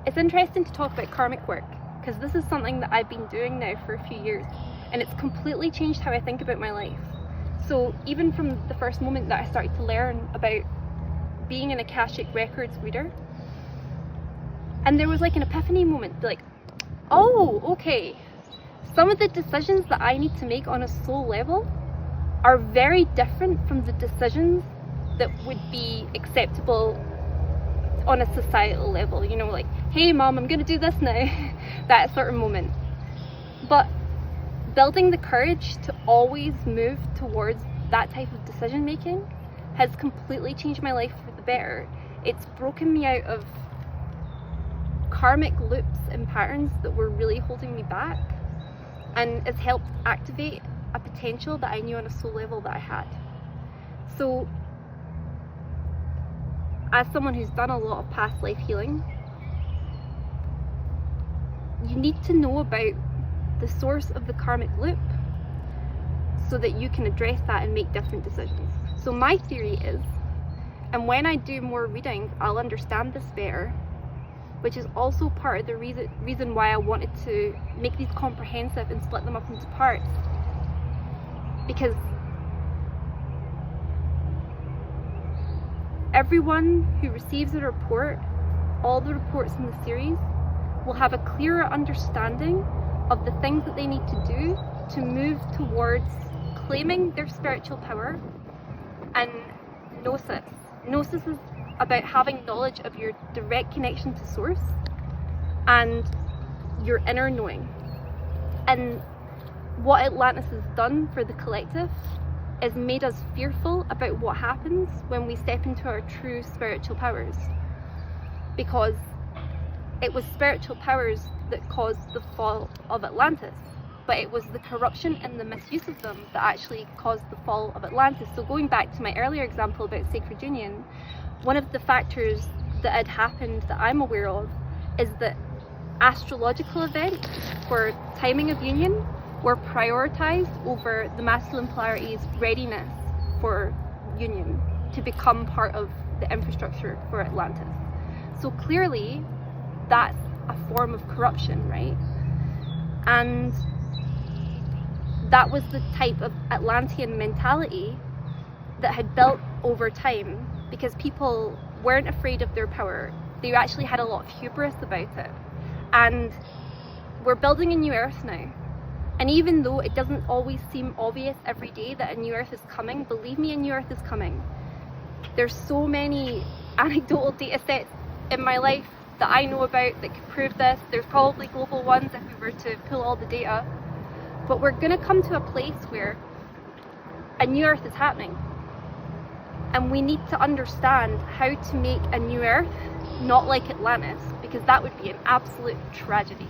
it's interesting to talk about karmic work, because this is something that I've been doing now for a few years, and it's completely changed how I think about my life. So even from the first moment that I started to learn about being an Akashic Records reader, and there was like an epiphany moment, like, oh, okay, some of the decisions that I need to make on a soul level are very different from the decisions that would be acceptable on a societal level, you know, like, hey mom, I'm gonna do this now, that sort of moment. But building the courage to always move towards that type of decision making has completely changed my life for the better. It's broken me out of karmic loops and patterns that were really holding me back, and it's helped activate a potential that I knew on a soul level that I had. So as someone who's done a lot of past life healing, you need to know about the source of the karmic loop so that you can address that and make different decisions. So my theory is, and when I do more readings, I'll understand this better, which is also part of the reason why I wanted to make these comprehensive and split them up into parts, because everyone who receives a report, all the reports in the series, will have a clearer understanding of the things that they need to do to move towards claiming their spiritual power and gnosis. Gnosis is about having knowledge of your direct connection to source and your inner knowing. And what Atlantis has done for the collective is made us fearful about what happens when we step into our true spiritual powers, because it was spiritual powers that caused the fall of Atlantis, but it was the corruption and the misuse of them that actually caused the fall of Atlantis. So going back to my earlier example about sacred union, one of the factors that had happened that I'm aware of is that astrological events for timing of union were prioritized over the masculine polarity's readiness for union to become part of the infrastructure for Atlantis. So clearly that's a form of corruption, right? And that was the type of Atlantean mentality that had built over time, because people weren't afraid of their power. They actually had a lot of hubris about it. And we're building a new earth now. And even though it doesn't always seem obvious every day that a new earth is coming, believe me, a new earth is coming. There's so many anecdotal data sets in my life that I know about that could prove this. There's probably global ones if we were to pull all the data. But we're going to come to a place where a new earth is happening. And we need to understand how to make a new earth not like Atlantis, because that would be an absolute tragedy.